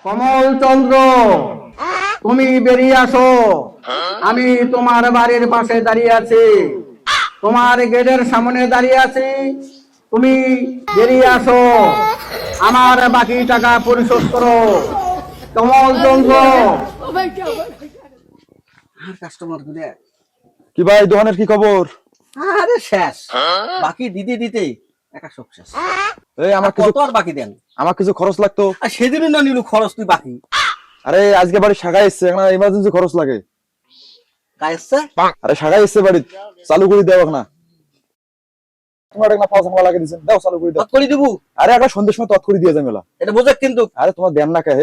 কমল চন্দ্র, তুমি বেরিয়ে আসো। আমি তোমার বাড়ির পাশে দাঁড়িয়ে আছি, তোমার গেটের সামনে দাঁড়িয়ে আছি। তুমি বেরিয়ে আসো, আমার বাকি টাকা পরিশোধ করো। কমল চন্দ্র। আর কাস্টমার গুলো কি ভাই, দোকানের কি খবর? আরে শেষ, বাকি দিতে দিতে একা সব শেষ। এই আমার কিছু কত আর বাকি দেন? আমার কিছু খরচ লাগতো। আর সেদিনই না নিলু খরচ, তুই বাকি। আরে আজকে বাড়ি শাখা এসছে, এখন ইমার্জেন্সি খরচ লাগে। কাইছে আরে শাখা এসছে বাড়ি, চালু করে দেও না। তোমার একটা পাঁচ টাকা লাগে দিছেন, দাও চালু করে দাও। তৎ করে দিব। আরে একটা সন্ধ্যের সময় তৎ করে দিয়ে যাই মেলা। এটা বোঝে কিন্তু আরে তোমার দেন না কে?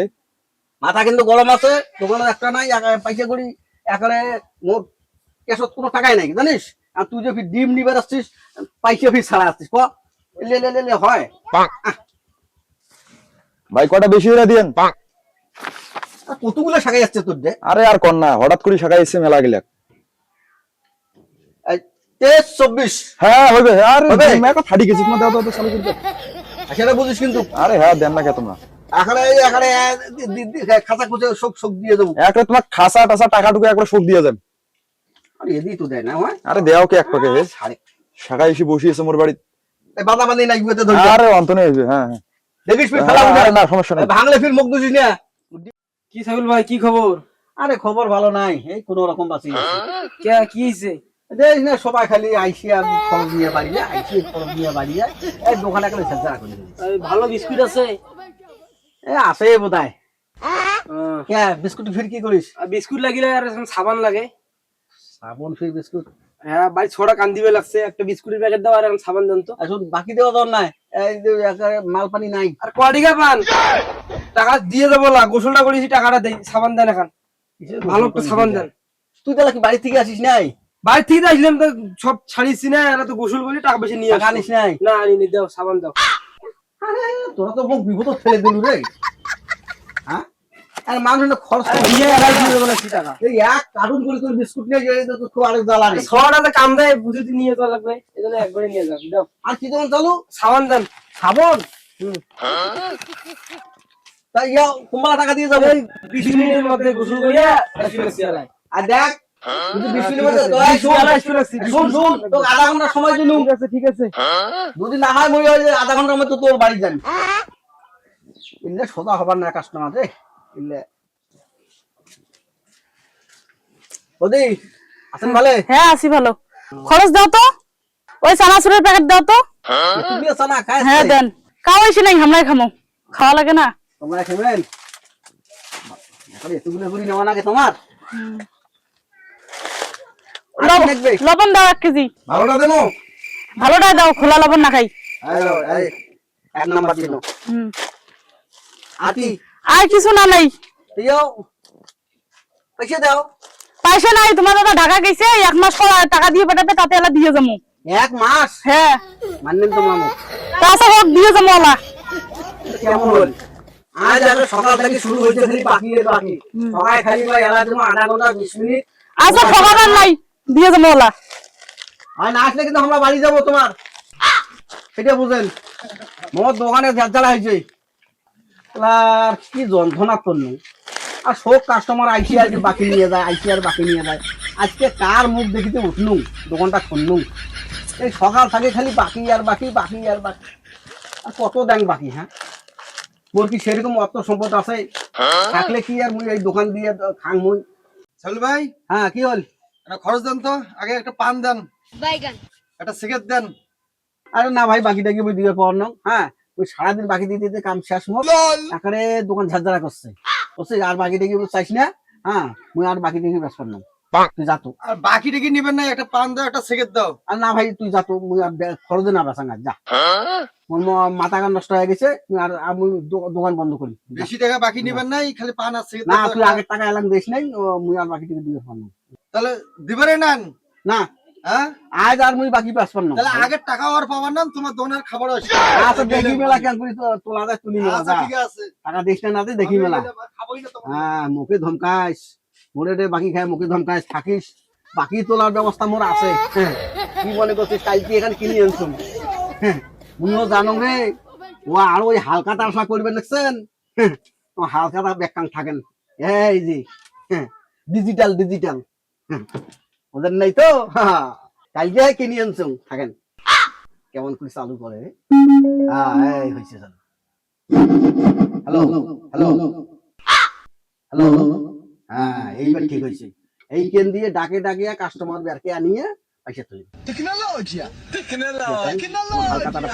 মাথা কিন্তু গরম আছে, দোকানে একটা নাই, পয়সা করি একারে মোট কেশত কোনো টাকাই নাই জানিস। আর তুই যে ডিম নিবে আসছিস, পয়সা ফি ছাড়া আসছিস, ক লে লে লে লে হয়। ভাই কটা বেশি করে দিয়েন। আর কতগুলো শাখাই যাচ্ছে তোর যে? আরে আর কর না, হঠাৎ করে শাখা এসছে মেলা গেলে। 23-24 হ্যাঁ হবে। আরে হবে? মেলা ফাটি গেছে, তোমার দাও দাও চালু করে দাও। সেটা বুঝিস কিন্তু আরে হ্যাঁ, দেন না কে তোমরা? এখানে এখানে খাঁচা খুঁজে সব সব দিয়ে দেবো। একটা তোমার খাসা টাসা টাকা টুকু একবার শোক দিয়ে যান। আরে এদিকে তো দেয় না হয়। আরে দেও কি এক পাকে? সাড়ে শাখা এসে বসিয়েছে মোর বাড়ি। বাদা বাদি নাই বুঝতে ধরি। আরে অন্তনে হয়েছে। হ্যাঁ হ্যাঁ, দেখিস ফির ফেলা আরে না সমস্যা নেই। ভাঙলে ফির মুখ দুছিস না। কি সাইফুল ভাই, কি খবর? আরে খবর ভালো নাই, এই কোন রকম বাঁচি। কে কি হইছে? দেখ না সবাই খালি আইসিয়া খরচ নিয়ে বাড়ি যায়, আইসিয়া খরচ নিয়ে বাড়ি যায়। এই দোকানে একটা ঝাঁঝরা করে দিবি। এই ভালো বিস্কুট আছে? এ আছে বোধহয়। কে বিস্কুট ফির কি করিস? আর বিস্কুট লাগিলে আর এখন সাবান লাগে। সাবন ফির বিস্কুট? হ্যাঁ ভাই, ছড়া কান দিবে লাগছে, একটা বিস্কুটের প্যাকেট দাও আর এখন সাবান দেন তো। আসুন বাকি দেওয়া দর নাই, এই যে একেবারে মাল পানি নাই। আর কটিকা পান টাকা দিয়ে দেবো না, গোসলটা করেছি টাকাটা দেই, সাবান দেন এখন, ভালো একটা সাবান দেন। তুই তাহলে কি বাড়ি থেকে আসিস নাই? বাড়ি থেকে আসলাম তো সব ছাড়িয়েছি না, এরা তো গোসল করি টাকা পয়সা নিয়ে টাকা আনিস নাই? না আনি দাও, সাবান দাও। আরে তোরা তো মুখ বিপদ ফেলে দিলু রে। হ্যাঁ, আর মানুষ খরচ করে দিয়ে এরাই দিয়ে দেবো না টাকা। এই এক কার্টুন করে তোর বিস্কুট নিয়ে যাই তো খুব আরেক জ্বালা রে। ছড়াটা কাম দেয়, বুঝতে নিয়ে যাওয়া লাগবে, এই জন্য একবারে নিয়ে যাও। দাও আর কি দোকান চালু? সাবান দেন। সাবন? তাই ইয়া কুম্বালা টাকা দিয়ে যাবো। 20 মিনিটের মধ্যে গোসল করিয়া আসি আর আর দেখ যদি 20 মিনিটের মধ্যে দয়া শুন শুন তো আধা ঘন্টা সময় দিলু। ঠিক আছে ঠিক আছে। যদি না হয় মই ওই আধা ঘন্টার মধ্যে তোর বাড়ি যান। ইল্লে সোজা হবার না কাস্টমার রে। ইল্লে ওদি আছেন ভালে? হ্যাঁ আছি ভালো। খরচ দাও তো, ওই চানাচুরের প্যাকেট দাও তো। তুমি আছো না খাই? হ্যাঁ দেন, খাওয়াইছি নাই, হামলাই খামো, খাওয়া লাগে না। তোমরা খাবেন? এখন এতগুলো গুড়ি নেওয়া লাগে তোমার? লবণ দাও 1 কেজি। ভালোটা দেবো? ভালোটাই দাও, খোলা লবণ না খাই। এই এক নাম্বার দিন। হুম। আতি আর কিছু না নাই। দিও পয়সা দাও। পয়সা নাই, তোমার দাদা ঢাকা গেছে, 1 মাস পর টাকা দিয়ে পাঠাবে, তাতে এলা দিয়ে যাবো। এক মাস? হ্যাঁ মানলেন তো মামু। তাছাড়া হোক দিয়ে যাবো ওলা। কেমন হল? আজ আগে সকাল থেকে শুরু হয়েছে খালি বাকি এর বাকি। সবাই খালি ভাই এলা তুমি আধা ঘন্টা 20 মিনিট। আচ্ছা ঠকাবার নাই, দিয়ে যাবো ওলা। আর না আসলে কিন্তু আমরা বাড়ি যাবো তোমার, সেটা বুঝেন। মোর দোকানে ঝাড়ঝাড়া হয়েছে, আর কি যন্ত্রণা করল। আর সব কাস্টমার আইসি আর বাকি নিয়ে যায়, আইসি আর বাকি নিয়ে যায়। আজকে কার মুখ দেখিতে উঠলুম, দোকানটা খুললুম। এই সকাল থেকে খালি বাকি আর বাকি, বাকি আর বাকি। আর কত দেন বাকি? হ্যাঁ, মোর কি সেরকম অর্থ সম্পদ আছে? থাকলে কি আর মুই এই দোকান দিয়ে খাং মুই? সালু ভাই, হ্যাঁ কি হল? একটা খরচ দেন তো। আগে একটা পান দেন, একটা সিগারেট দেন। আরে না ভাই, বাকি টাকি মুই দিয়ে পাওয়ার না। হ্যাঁ, ওই সারাদিন বাকি দিতে দিতে কাম শেষ মোর, একারে দোকান ঝাড়ঝাড়া করছে। আর বাকি টাকি চাইছ না? হ্যাঁ, মুই আর বাকি টাকি বেশ করলাম। তুই যা তো। আর বাকি টিকি নিবেন না, একটা পান দাও, একটা সিগারেট দাও। আর না ভাই তুই যা তো, মুই আর খরচে না বেসা না, যা। মোর মাথা গান নষ্ট হয়ে গেছে, আমি দোকান বন্ধ করি। বেশি টাকা বাকি নিবেন নাই, খালি পান আর সিগারেট না দাও তুই একটা। আগের টাকা এলাম দিস নাই, মুই আর বাকি টাকি দিয়ে পারলাম তাহলে দিবারে নেন। না। হ্যাঁ, আজ আর মুই বাকি পাস পারলাম। তাহলে আগের টাকা আর পাবার না, তোমার দোকানের খাবার আসবে। আচ্ছা দেখি মেলা কেন করি, তোলা যায় তুলি মেলা, আচ্ছা যা। ঠিক আছে, টাকা দিস না দে, দেখি মেলা। খাবোই না তোমার। হ্যাঁ, মুখে ধমকাইস, মোরে রে বাকি খায় মুখে ধমকাইস, থাকিস। বাকি তোলার ব্যবস্থা মোর আছে। হ্যাঁ, কি মনে করছিস কালকে এখানে কিনে আনছুন? হ্যাঁ, মুইও জানো রে, ও আর ওই হালকা তারসা করবেন দেখছেন। তোমার হালকা ব্যাখ্যাং থাকেন এই যে ডিজিটাল ডিজিটাল ওদের নাই তো কালকে কিনে আনছো থাকেন কেমন করে চালু করে এই হয়েছে চালু হ্যালো হ্যালো হ্যালো হ্যাঁ এইবার ঠিক হয়েছে এই কেন দিয়ে ডাকে ডাকে কাস্টমার বেরকে আনিয়ে পয়সা তুলি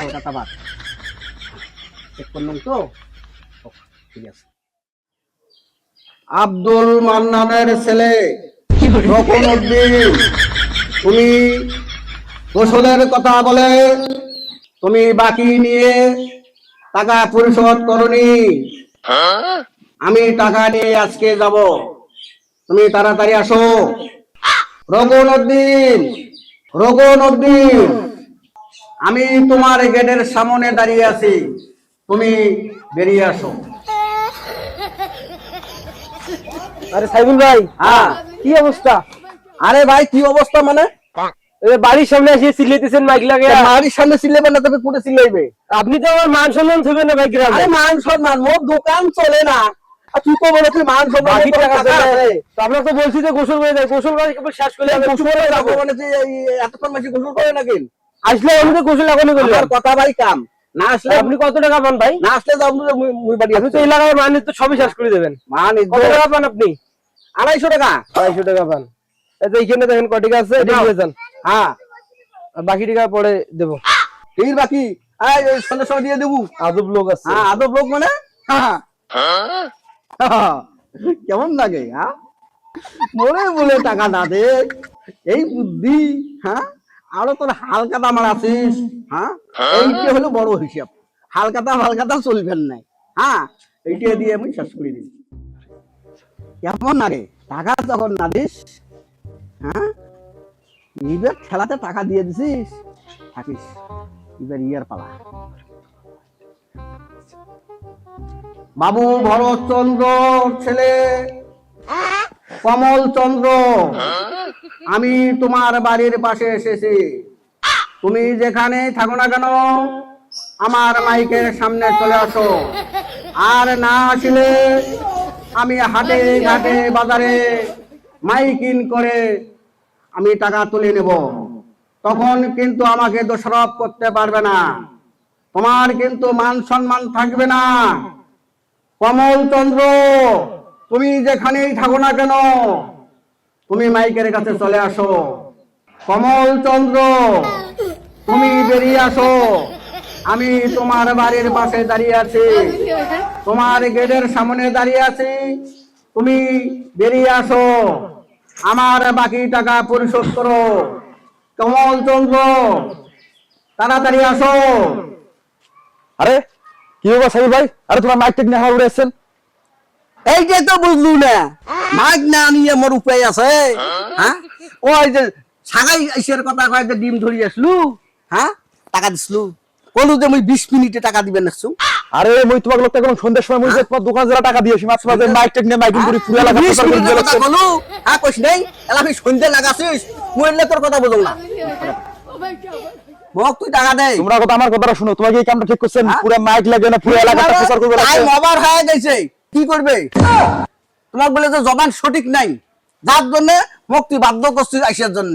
কলকাতা বাদ চেক করলাম তো ঠিক আছে আব্দুল মান্নানের ছেলে রকনউদ্দিন তুমি গোসলের কথা বলে তুমি বাকি নিয়ে টাকা পরিশোধ করনি আমি টাকা নিয়ে আজকে যাব তুমি তাড়াতাড়ি আসো রকনউদ্দিন রকনউদ্দিন আমি তোমার গেটের সামনে দাঁড়িয়ে আছি তুমি বেরিয়ে আসো আরে সাইবুল ভাই, হ্যাঁ কি অবস্থা? আরে ভাই কি অবস্থা মানে বাড়ির সামনে এসে চিল্লাইতেছেন মাইক লাগে। বাড়ির সামনে চিল্লাবে না তবে কোটে চিল্লাইবে? আপনি তো আমার মান সম্মান থবেন না ভাই গ্রামে। আরে মান সম্মান মোর দোকান চলে না আর তুই তো বলে তুই মান সম্মান বাকি টাকা দেবে। তো আপনারা তো বলছি যে গোসল করে দেয়, গোসল করে কেবল শেষ করে আমি গোসল করে যাবো মানে যে এতক্ষণ মাসে গোসল করে নাকি? আসলে আমি তো গোসল এখনই করলাম। আমার কথা ভাই কাম না আসলে আপনি কত টাকা পান ভাই? না আসলে যাবো মুই বাড়ি আপনি তো এলাকায় মানুষ তো সবই শেষ করে দেবেন। মান কত টাকা পান আপনি? 250 টাকা। 250 টাকা পান। এই যে এখানে দেখেন কত টাকা আছে, এটা নিয়ে যান। হ্যাঁ আর বাকি টাকা পরে দেব। এই বাকি এই সন্ধ্যার সময় দিয়ে দেবো। আদব লোক আছে। হ্যাঁ আদব লোক মানে কেমন লাগে? হ্যাঁ মনে বলে টাকা না দে এই বুদ্ধি। হ্যাঁ আরো তোর হালকাতা আমার আছিস। হ্যাঁ এইটা হলো বড় হিসাব। হালকাতা চলবেন নাই। হ্যাঁ এইটা দিয়ে আমি শেষ করে দিই। কেমন লাগে টাকা যখন না দিস? হ্যাঁ এইবার খেলাতে টাকা দিয়ে দিছিস থাকিস এবার ইয়ার পালা। বাবু ভরতচন্দ্র ছেলে কমল চন্দ্র আমি তোমার বাড়ির পাশে এসেছি। তুমি যেখানে থাকো না কেন আমার মাইকের সামনে চলে আসো। আর না আসলে আমি হাটে ঘাটে বাজারে মাইকিং করে আমি টাকা তুলে নেব। তখন কিন্তু আমাকে দোষারোপ করতে পারবে না। তোমার কিন্তু মান সম্মান থাকবে না। কমল চন্দ্র তুমি যেখানেই থাকো না কেন তুমি মাইকের কাছে চলে আসো। কমল চন্দ্র তুমি বেরিয়ে আসো। আমি তোমার বাড়ির পাশে দাঁড়িয়ে আছি, তোমার গেটের সামনে দাঁড়িয়ে আছি। তুমি বেরিয়ে আসো, আমার বাকি টাকা পরিশোধ করো। কমল চন্দ্র তাড়াতাড়ি আসো। আরে কি হলো সাইবুল ভাই? আরে তোমার মাইক টেক নিয়ে আমার উড়ে এসছেন। এই যে তো বুঝলু না মাইক না নিয়ে মোর উপায় আছে। হ্যাঁ ওই যে সাগাই আইসের কথা কয় যে ডিম ধরি আসলু। হ্যাঁ টাকা দিসলু বলু যে মুই 20 মিনিটে টাকা দিবেন নাকছু। আরে মই তোমাকে লোকটা কোন সন্ধ্যার সময় মই যে তোমার দোকান যারা টাকা দিয়েছি মাছ মাঝে মাইক টেক নিয়ে মাইকিং করে পুরো এলাকা প্রচার করে দিলে কথা বলু। হ্যাঁ কইছ নাই এলা আমি সন্ধ্যে লাগাছিস মুইলে তোর কথা বুঝল না। মোক তুই টাকা দে। তোমরা কথা আমার কথাটা শুনো। তোমাকে এই কামটা ঠিক করছেন পুরো মাইক লাগে না পুরো এলাকাটা প্রচার করবে তাই মোবার হয়ে গেছে কি করবে? তোমাক বলে যে জবান সঠিক নাই যার জন্য মোক তুই বাধ্য করছিস আইসার জন্য।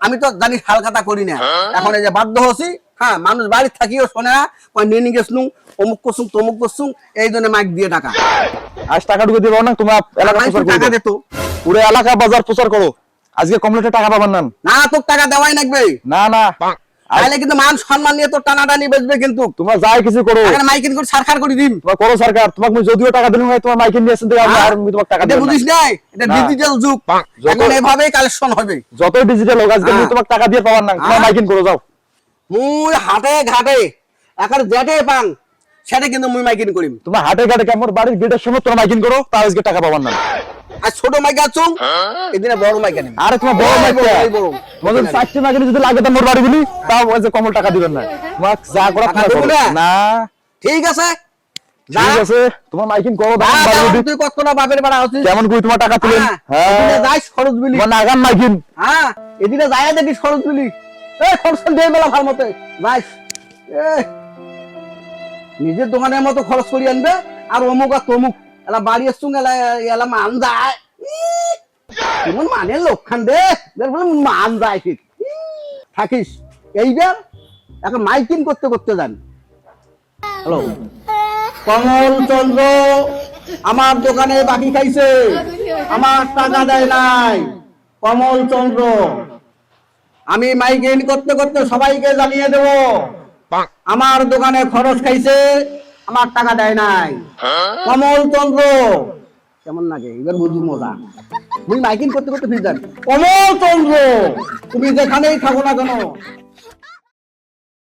আমি তো জানি হালকাতা করি না এখন এই যে বাধ্য হচ্ছি। হ্যাঁ মানুষ বাড়ি থাকিও শোনে না কয় নিয়ে নিয়ে গেছলুম অমুক করছুম তমুক করছুম এই জন্য মাইক দিয়ে টাকা। আজ টাকা ঢুকে দিবা না তোমরা এলাকা প্রচার টাকা করবে দিত পুরো এলাকা বাজার প্রচার করো। আজকে কমপ্লিটে টাকা পাবেন না। না তোর টাকা দেওয়াই লাগবে। না না তাহলে কিন্তু মান সম্মান নিয়ে তোর টানাটানি বেচবে কিন্তু। তোমরা যাই কিছু করো এখানে মাইকিং করে সারখার করে দিম। তোমার করো সরকার তোমাকে আমি যদিও টাকা দিলাম হয় তোমার মাইকিং নিয়ে আসেন আমি আর আমি তোমাকে টাকা এটা দেব বুঝিস না। নাই এটা না। ডিজিটাল যুগ এখন এভাবেই কালেকশন হবে। যত ডিজিটাল হোক আজকে আমি তোমাকে টাকা দিয়ে পাবার না। তোমার মাইকিং করো যাও। মুই হাটে ঘাটে এখন যেটে পাং সেটা কিন্তু মুই মাইকিং করিম। তোমার হাটে ঘাটে কেমন বাড়ির গেটের সামনে তোমার মাইকিং করো তাও আজকে টাকা পাবার না। আর ছোট মাইক আছুম এদিনে বড় মাইক আনিম। আরে তোমার বড় মাইক এই বড় তোমাদের 60 মাইক যদি লাগে তো মোর বাড়ি বলি তাও ওই যে কমল টাকা দিবেন না। তোমার যা করা টাকা তোমার দেবো করো। না? না ঠিক আছে ঠিক আছে তোমার মাইকিং করো দাম বাড়ি বলি তুই কত না বাপের বাড়া হচ্ছিস কেমন কই তোমার টাকা তুলেন। এদিনে হ্যাঁ যাই খরচ বিলি। তোমার নাগান মাইকিং হ্যাঁ এদিনে যাই দেখি খরচ বিলি। এই খরচ দিয়ে মেলা ভাল মতে যাইস। নিজের দোকানের মতো খরচ করি আনবে আর অমুক আর তমুক এলা বাড়ি আসছুন এলা মান যায় কেমন মানের লক্ষণ দে মান যায় ঠিক থাকিস এইবার এখন মাইকিং করতে করতে যান হ্যালো কমল চন্দ্র আমার দোকানে বাকি খাইছে আমার টাকা দেয় নাই কমল চন্দ্র আমি মাইকিং করতে করতে সবাইকে জানিয়ে দেব আমার দোকানে খরচ খাইছে আমার টাকা দেয় নাই কমল চন্দ্র কেমন লাগে এবার বুঝি মজা তুমি মাইকিং করতে করতে ফিরে যান কমল চন্দ্র তুমি যেখানেই থাকো না কেন